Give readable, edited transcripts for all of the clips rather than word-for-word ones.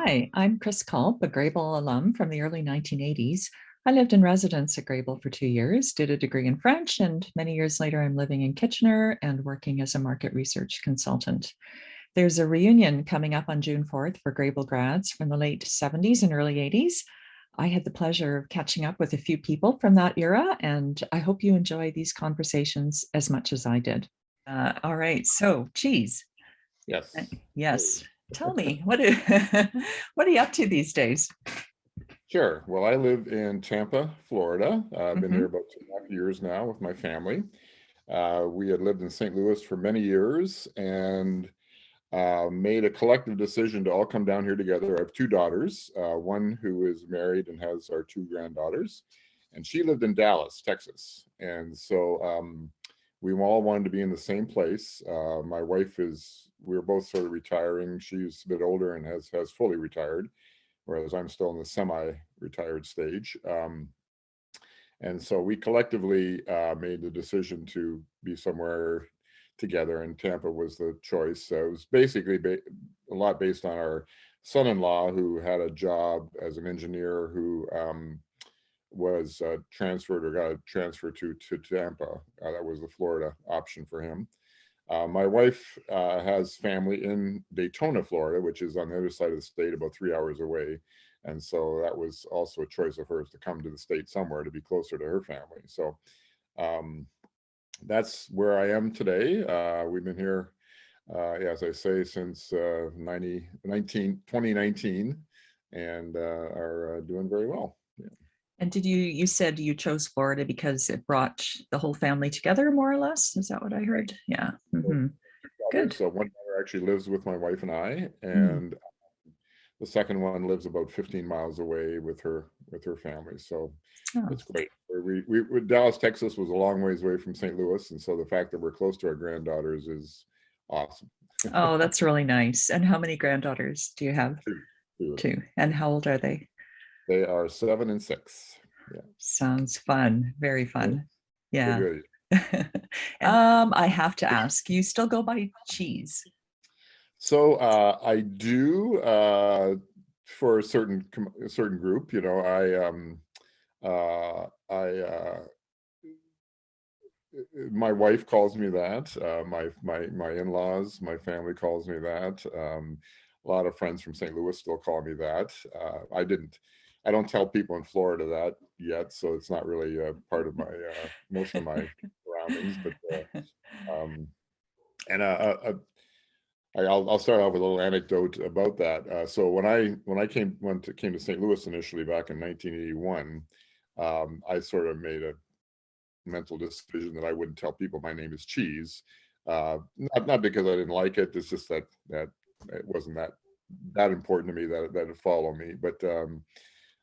Hi, I'm Kris Culp, a Grebel alum from the early 1980s. I lived in residence at Grebel for 2 years, did a degree in French, and many years later, I'm living in Kitchener and working as a market research consultant. There's a reunion coming up on June 4th for Grebel grads from the late 70s and early 80s. I had the pleasure of catching up with a few people from that era, and I hope you enjoy these conversations as much as I did. All right, so Cheeze. Yes. Yes. Tell me, what are, what are you up to these days? Sure. Well, I live in Tampa, Florida. I've been here about 2.5 years now with my family. We had lived in St. Louis for many years and made a collective decision to all come down here together. I have two daughters, one who is married and has our two granddaughters, and she lived in Dallas, Texas. And so we all wanted to be in the same place. My wife we're both sort of retiring. She's a bit older and has fully retired, whereas I'm still in the semi-retired stage. And so we collectively made the decision to be somewhere together, and Tampa was the choice. So it was basically a lot based on our son-in-law, who had a job as an engineer, who was transferred or got a transfer to Tampa. That was the Florida option for him. My wife has family in Daytona, Florida, which is on the other side of the state, about 3 hours away. And so that was also a choice of hers to come to the state somewhere to be closer to her family. So that's where I am today. We've been here, as I say, since 2019 and are doing very well. Yeah. And you said you chose Florida because it brought the whole family together, more or less? Is that what I heard? Yeah. Good. So one daughter actually lives with my wife and I, and the second one lives about 15 miles away with her family. So it's great. Dallas, Texas was a long ways away from St. Louis, and so the fact that we're close to our granddaughters is awesome. Oh, that's really nice. And how many granddaughters do you have? Two. And how old are they? They are 7 and 6. Yeah. Sounds fun. Very fun. Yeah. Good. I have to ask, you still go by Cheeze? So I do for a certain group. You know, my wife calls me that. My in-laws, my family calls me that. A lot of friends from St. Louis still call me that. I don't tell people in Florida that yet, so it's not really part of my most of my surroundings. But I'll start off with a little anecdote about that. So when I came to St. Louis initially back in 1981, I sort of made a mental decision that I wouldn't tell people my name is Cheeze. Not because I didn't like it. It's just that it wasn't that important to me that it follow me. But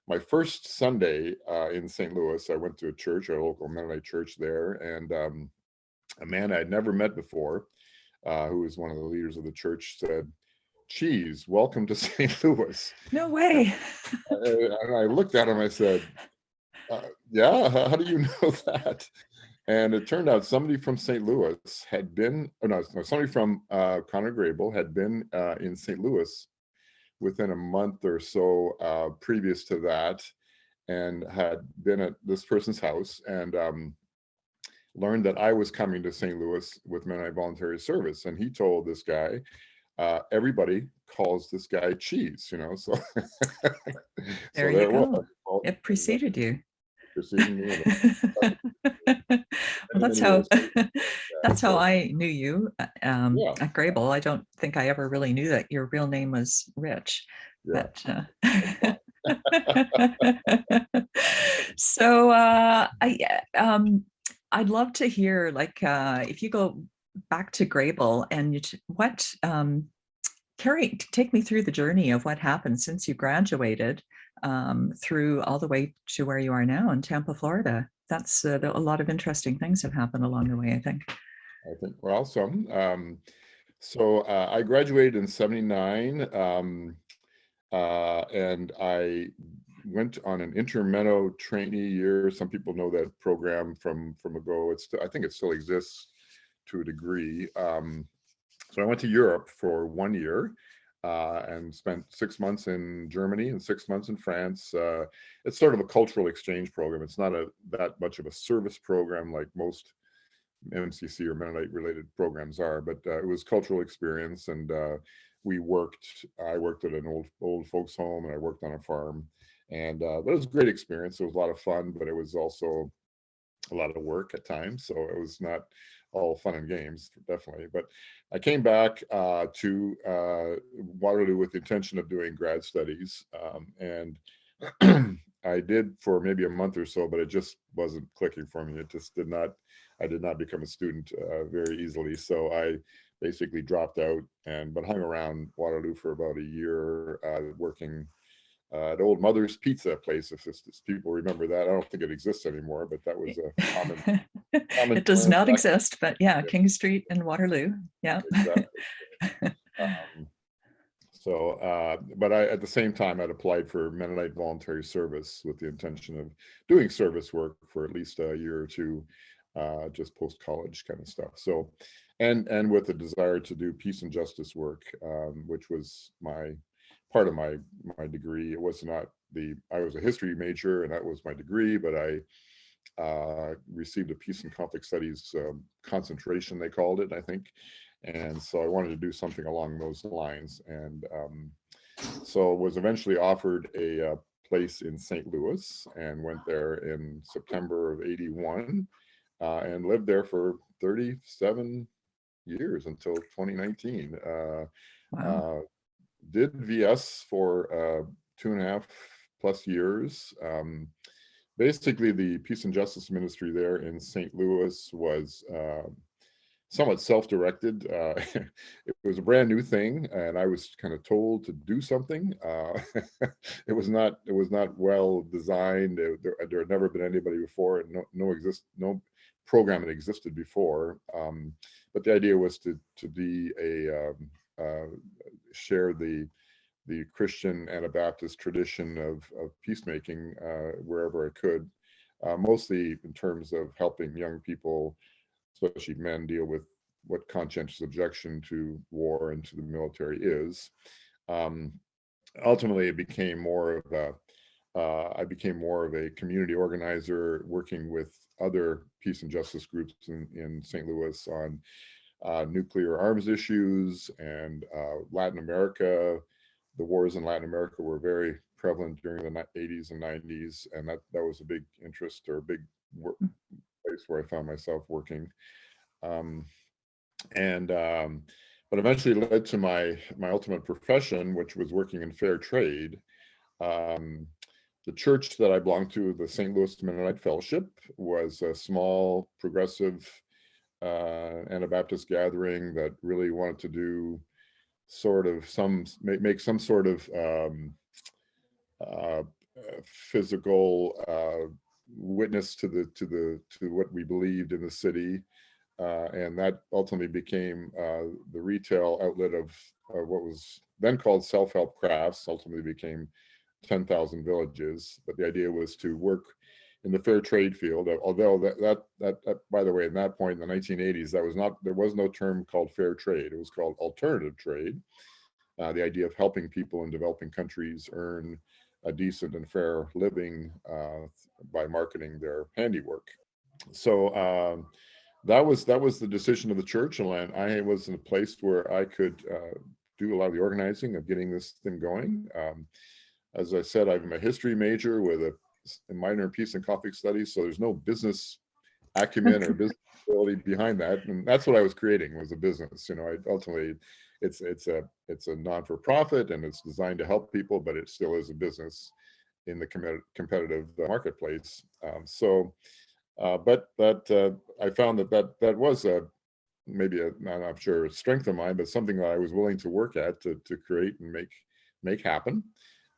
my first Sunday in St. Louis, I went to a church, a local Mennonite church there, and a man I'd never met before, who was one of the leaders of the church, said, "Cheeze, welcome to St. Louis." No way. And I looked at him, I said, yeah, how do you know that? And it turned out somebody from St. Louis had been, somebody from Conor Grebel had been in St. Louis within a month or so previous to that, and had been at this person's house and learned that I was coming to St. Louis with Mennonite Voluntary Service. And he told this guy, everybody calls this guy Cheeze, you know, so. There you go. It preceded you. Well, that's how I knew you at Grebel. I don't think I ever really knew that your real name was Rich. Yeah. But, so I'd love to hear, like, if you go back to Grebel and take me through the journey of what happened since you graduated through all the way to where you are now in Tampa, Florida. That's a lot of interesting things have happened along the way, I think. Well, some. So I graduated in '79, and I went on an intermeno trainee year. Some people know that program from ago. I think it still exists to a degree. So I went to Europe for 1 year. and spent 6 months in Germany and 6 months in France. It's sort of a cultural exchange program. It's not that much of a service program like most MCC or Mennonite related programs are, but it was cultural experience. And I worked at an old folks home, and I worked on a farm. And but it was a great experience. It was a lot of fun, but it was also a lot of work at times. So it was not all fun and games, definitely. But I came back to Waterloo with the intention of doing grad studies. And I did for maybe a month or so, but it just wasn't clicking for me. It just I did not become a student very easily. So I basically dropped out but hung around Waterloo for about a year, working at Old Mother's Pizza place, if people remember that. I don't think it exists anymore, but that was a common It does term not back exist, but yeah, then. King Street in Waterloo. Yeah. Exactly. But at the same time, I'd applied for Mennonite voluntary service with the intention of doing service work for at least a year or two, just post-college kind of stuff. So, and with the desire to do peace and justice work, which was part of my degree. It was not I was a history major, and that was my degree, but I received a peace and conflict studies concentration, they called it, I think. And so I wanted to do something along those lines. And so was eventually offered a place in St. Louis, and went there in September of '81, and lived there for 37 years until 2019. Wow. Did VS for 2.5+ years. Basically, the Peace and Justice Ministry there in St. Louis was somewhat self-directed. It was a brand new thing, and I was kind of told to do something. It was not well designed. There had never been anybody before, and no program that existed before. But the idea was to be share the Christian Anabaptist tradition of peacemaking wherever I could, mostly in terms of helping young people, especially men, deal with what conscientious objection to war and to the military is. Ultimately, it became more of I became more of a community organizer, working with other peace and justice groups in St. Louis on nuclear arms issues and Latin America. The wars in Latin America were very prevalent during the '80s and '90s, and that was a big interest, or a big place where I found myself working. Um, and But eventually led to my ultimate profession, which was working in fair trade. Um, the church that I belonged to, the St. Louis Mennonite Fellowship, was a small, progressive Anabaptist gathering that really wanted to do sort of make some sort of uh, physical witness to what we believed in the city, and that ultimately became the retail outlet of what was then called Self-Help Crafts. Ultimately became 10,000 Villages, but the idea was to work in the fair trade field. Although that by the way, in that point in the 1980s, there was no term called fair trade. It was called alternative trade. The idea of helping people in developing countries earn a decent and fair living by marketing their handiwork. So that was the decision of the church, and I was in a place where I could do a lot of the organizing of getting this thing going. As I said, I'm a history major with a minor in peace and conflict studies, so there's no business acumen or business ability behind that, and that's what I was creating, was a business. Ultimately, it's a non-for-profit, and it's designed to help people, but it still is a business in the competitive marketplace. But I found that was maybe I'm not sure a strength of mine, but something that I was willing to work at to create and make happen.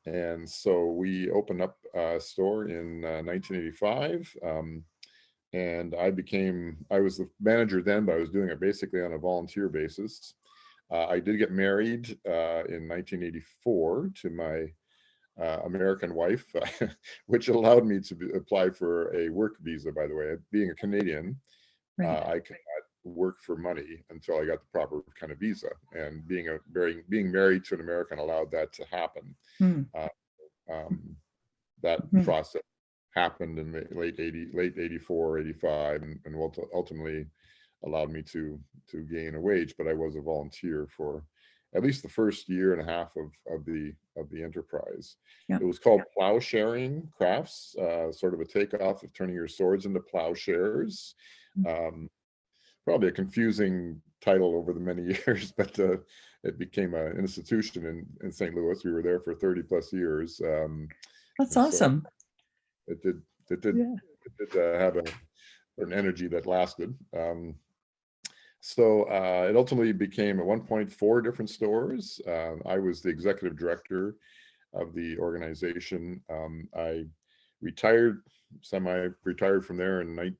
And so we opened up a store in 1985. And I was the manager then, but I was doing it basically on a volunteer basis. I did get married in 1984 to my American wife, which allowed me to apply for a work visa, by the way. Being a Canadian, Right. I could work for money until I got the proper kind of visa. And being married to an American allowed that to happen. Mm. Uh, um, that Mhm. process happened in the late 84, 85, and ultimately allowed me to gain a wage. But I was a volunteer for at least the first year and a half of the enterprise. Yeah. It was called Plowsharing Crafts, sort of a takeoff of turning your swords into plowshares. Mm. Um, Probably a confusing title over the many years, but it became an institution in St. Louis. We were there for 30 plus years. That's And so awesome. it did it did Yeah. it did have an energy that lasted. So it ultimately became at one point 4 different stores. I was the executive director of the organization. I retired, semi-retired from there in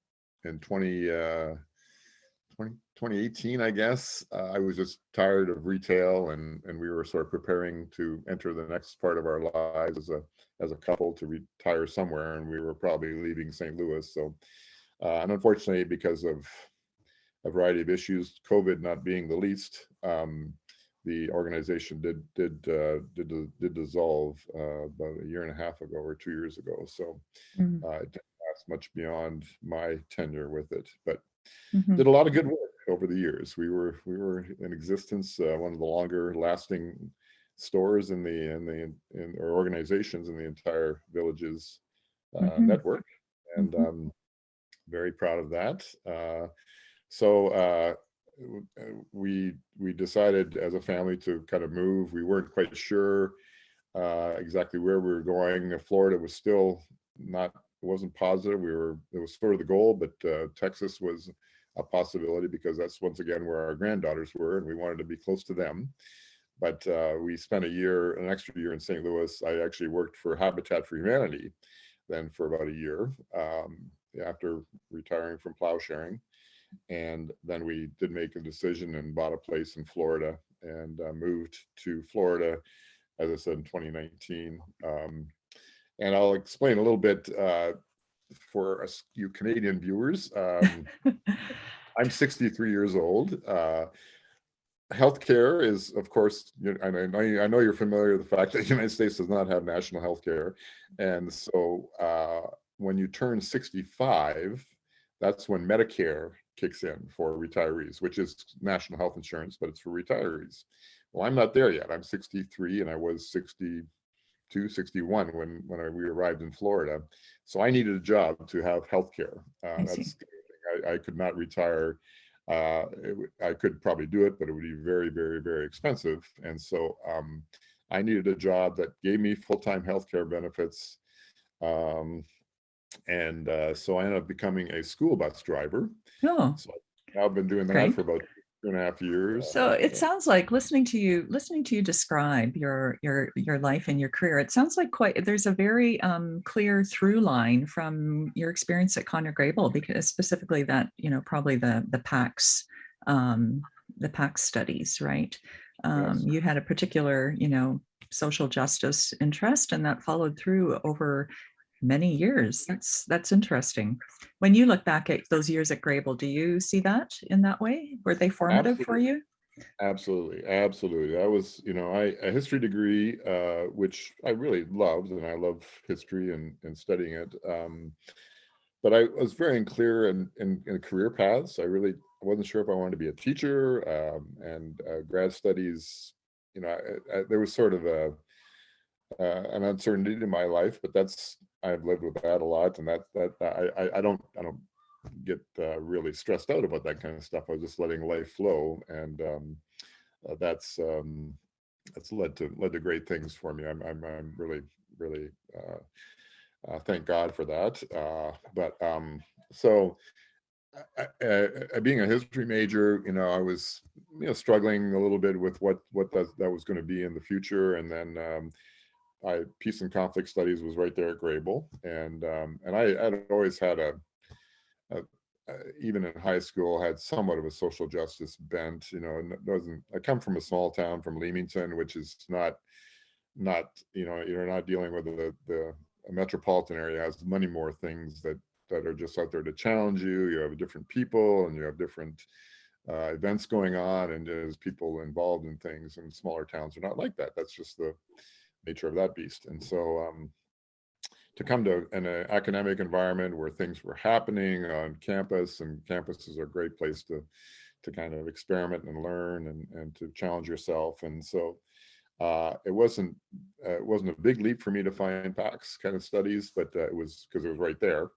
2018, I guess. I was just tired of retail, and we were sort of preparing to enter the next part of our lives as a couple to retire somewhere, and we were probably leaving St. Louis. So, and unfortunately, because of a variety of issues, COVID not being the least, the organization did dissolve about a year and a half ago or 2 years ago. So Mm. it didn't last much beyond my tenure with it, but Mhm. did a lot of good work over the years. We were in existence, one of the longer lasting stores or organizations in the entire village's Mhm. network, and Mhm. very proud of that. So we decided as a family to kind of move. We weren't quite sure exactly where we were going. Florida was still not, it wasn't positive. It was sort of the goal, but Texas was a possibility because that's once again where our granddaughters were, and we wanted to be close to them. But we spent an extra year in St. Louis. I actually worked for Habitat for Humanity then for about a year after retiring from plowsharing. And then we did make a decision and bought a place in Florida and moved to Florida, as I said, in 2019. And I'll explain a little bit for us, you Canadian viewers. I'm 63 years old. Healthcare is, of course, I know you're familiar with the fact that the United States does not have national healthcare. And so when you turn 65, that's when Medicare kicks in for retirees, which is national health insurance, but it's for retirees. Well, I'm not there yet. I'm 63 and I was 62, 61 when we arrived in Florida. So I needed a job to have healthcare. I see. That's the thing. I could not retire. I could probably do it, but it would be very, very, very expensive. And so I needed a job that gave me full-time healthcare benefits. And so I ended up becoming a school bus driver. Oh, So I've been doing that great. for about 2.5 years. So it sounds like listening to you describe your life and your career. It sounds like there's a very clear through line from your experience at Conner Grebel, because specifically that probably the PACS studies, right? Yes. You had a particular social justice interest, and that followed through over many years. That's interesting. When you look back at those years at Grebel, do you see that in that way? Were they formative for Absolutely. you? Absolutely, absolutely. That was, a history degree, which I really loved, and I love history and studying it. But I was very unclear in career paths. I wasn't sure if I wanted to be a teacher, and grad studies. There was sort of an uncertainty in my life, but I've lived with that a lot, and I don't get really stressed out about that kind of stuff. I was just letting life flow, and uh, that's um, that's led to great things for me. I'm really really thank God for that. But so being a history major, I was struggling a little bit with what that was going to be in the future, and then peace and conflict studies was right there at Grebel, and I had always had a even in high school had somewhat of a social justice bent. And it doesn't. I come from a small town from Leamington, which is not you're not dealing with the a metropolitan area has many more things that that are just out there to challenge you. You have different people, and you have different events going on, and there's people involved in things. And smaller towns are not like that. That's just the nature of that beast. And so to come to an academic environment where things were happening on campus, and campuses are a great place to kind of experiment and learn and to challenge yourself. And so it wasn't a big leap for me to find PAX kind of studies, but it was because it was right there,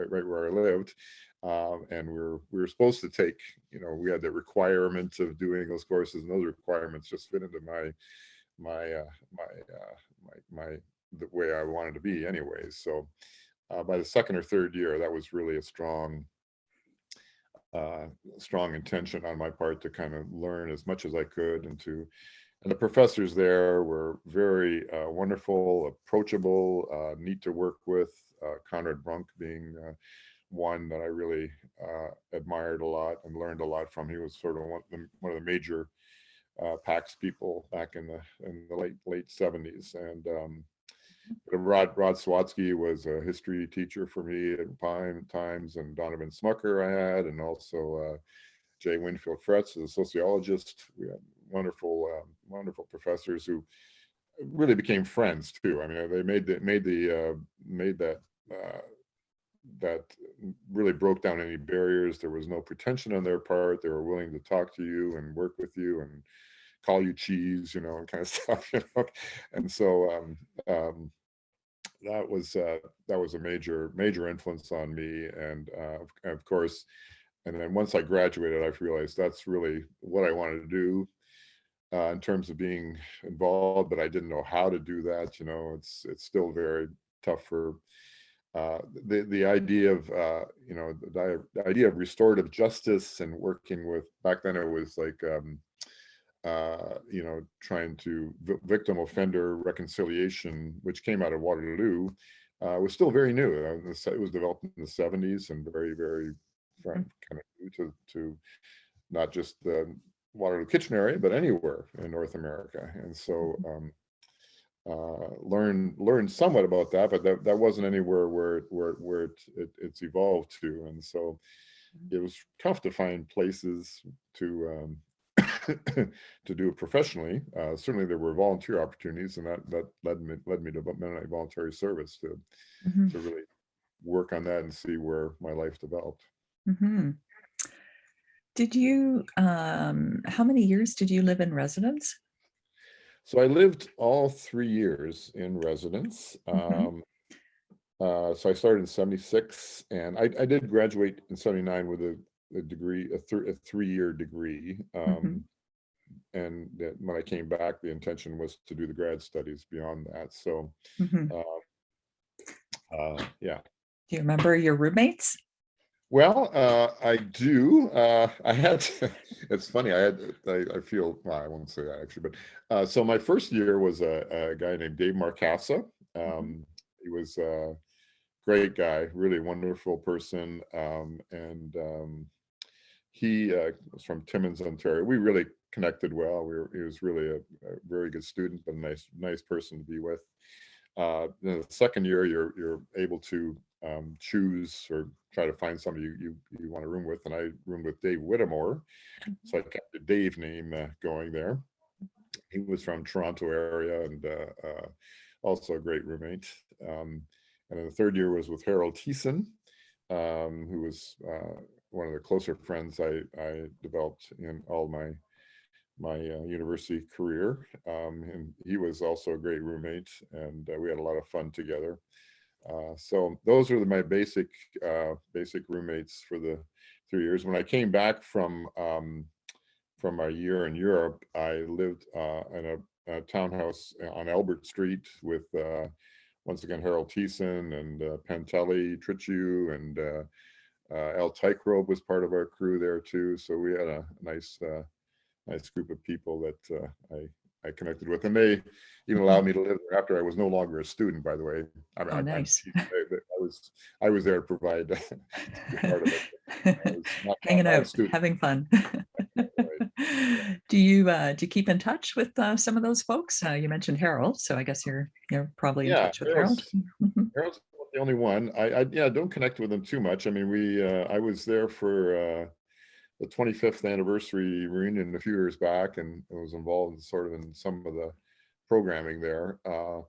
right where I lived. And we were supposed to take, we had the requirement of doing those courses, and those requirements just fit into the way I wanted to be anyways. So by the second or third year, that was really a strong intention on my part to kind of learn as much as I could, and the professors there were very wonderful, approachable, neat to work with. Conrad Brunk being one that I really admired a lot and learned a lot from. He was sort of one of the major PAX people back in the late 70s. And Rod Swatsky was a history teacher for me at times, and Donovan Smucker I had, and also Jay Winfield Fretz is a sociologist. We had wonderful professors who really became friends too. I mean, they made that really broke down any barriers. There was no pretension on their part. They were willing to talk to you and work with you and call you Cheeze, and kind of stuff, And so that was a major influence on me. And of course, and then once I graduated, I realized that's really what I wanted to do in terms of being involved, but I didn't know how to do that. It's still very tough for the idea of the idea of restorative justice and working with, back then it was like trying to victim offender reconciliation, which came out of Waterloo, was still very new. It was developed in the 70s, and very, very kind of new to not just the Waterloo Kitchen area, but anywhere in North America. And so learned somewhat about that, but that wasn't anywhere where it's evolved to. And so it was tough to find places to to do it professionally. Certainly there were volunteer opportunities, and that led me to Mennonite Voluntary Service to really work on that and see where my life developed. Did you, how many years did you live in residence? So I lived all 3 years in residence. So I started in 76, and I did graduate in 79 with a degree, a 3-year degree. And when I came back, the intention was to do the grad studies beyond that. So, yeah. Do you remember your roommates? Well, I do. I had, it's funny, I feel, well, I won't say that actually, but so my first year was a guy named Dave Marcassa. He was a great guy, really wonderful person. And he was from Timmins, Ontario. We really connected well. He was really a very good student, but a nice person to be with. Then the second year, you're able to choose or try to find somebody you want to room with, and I roomed with Dave Whittemore, so I kept the Dave name going there. He was from Toronto area, and also a great roommate. And then the third year was with Harold Thiessen, who was one of the closer friends I developed in all my university career, and he was also a great roommate, and we had a lot of fun together. So those were my basic roommates for the 3 years. When I came back from my year in Europe, I lived in a townhouse on Albert Street with once again Harold Thiessen and Pantelli Trichu, and Al Tykerobe was part of our crew there too. So we had a nice group of people that I connected with, and they even allowed me to live there after I was no longer a student, by the way. Nice. I was there to provide to be part of it. Hanging out, having fun. Do you keep in touch with some of those folks? You mentioned Harold, so I guess you're probably in touch with Harold. Harold's the only one. I don't connect with them too much. I mean, I was there for the 25th anniversary reunion a few years back, and I was involved sort of in some of the programming there.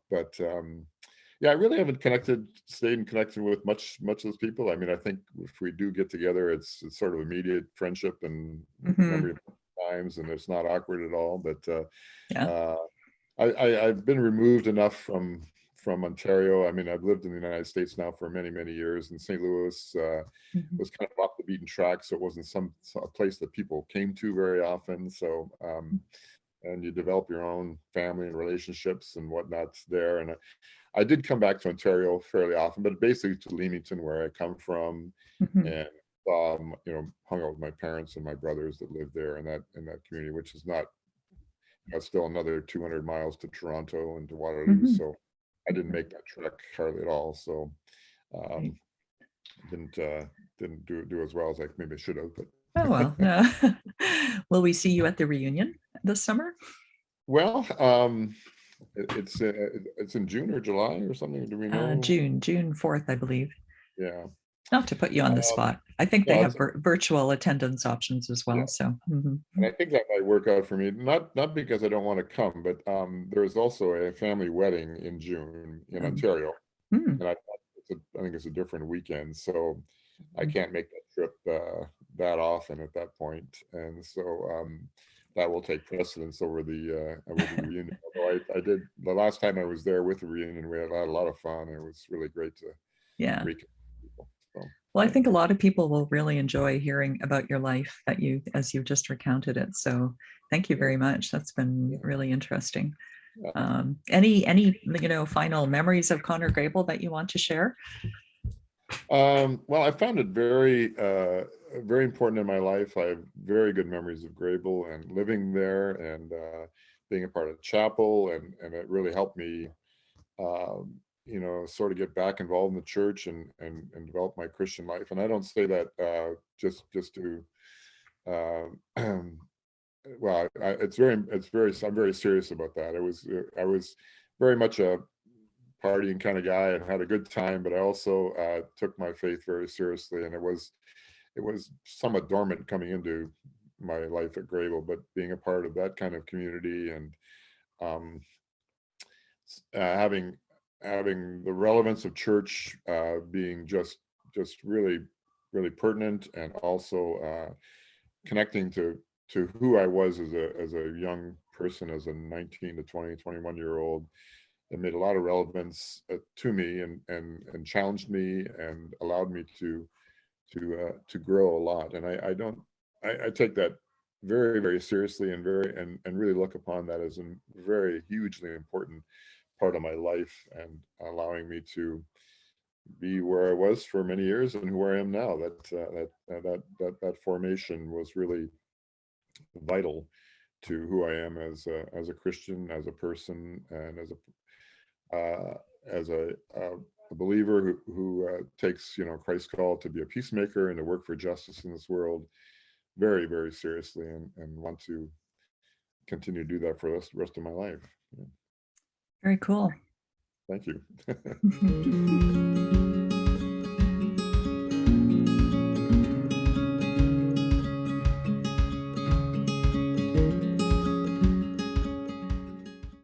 But yeah, I really haven't stayed in connection with much of those people. I mean, I think if we do get together, it's sort of immediate friendship and memory of times, and it's not awkward at all. But Yeah. uh, I've been removed enough from Ontario. I mean, I've lived in the United States now for many years, and St. Louis was kind of off the beaten track, so it wasn't a place that people came to very often. So, and you develop your own family and relationships and whatnot there. And I did come back to Ontario fairly often, but basically to Leamington, where I come from, and hung out with my parents and my brothers that lived there in that community, which is not still another 200 miles to Toronto and to Waterloo. So I didn't make that trek hardly at all. So didn't do as well as I maybe should have. But oh well, no. Will we see you at the reunion this summer? Well, it's in June or July or something. Do we know? June 4th, I believe. Yeah. Not to put you on the spot. I think they have virtual attendance options as well. Yeah. So, and I think that might work out for me. Not because I don't want to come, but there's also a family wedding in June in Ontario, and I think it's a different weekend, so I can't make that trip that often at that point, and so that will take precedence over the reunion. Although I did the last time I was there with the reunion, we had a lot of fun, and it was really great to reconnect with people. So, well, I think a lot of people will really enjoy hearing about your life as you just recounted it. So thank you very much. That's been really interesting. Any final memories of Connor Grebel that you want to share? Well, I found it very important in my life. I have very good memories of Grebel and living there and being a part of the chapel, and it really helped me sort of get back involved in the church and develop my Christian life. And I don't say that just to well, I'm very serious about that. I was very much a partying kind of guy and had a good time, but I also took my faith very seriously, and it was somewhat dormant coming into my life at Grebel, but being a part of that kind of community and having the relevance of church being just really pertinent, and also connecting to who I was as a young person, as a 19 to 20, 21-year-old. It made a lot of relevance to me and challenged me and allowed me to grow a lot. And I take that very seriously and really look upon that as a very hugely important part of my life, and allowing me to be where I was for many years and where I am now. That formation was really vital to who I am as a Christian, as a person, and as a believer who takes Kris Culp to be a peacemaker and to work for justice in this world very seriously, and want to continue to do that for the rest of my life. Very cool. Thank you.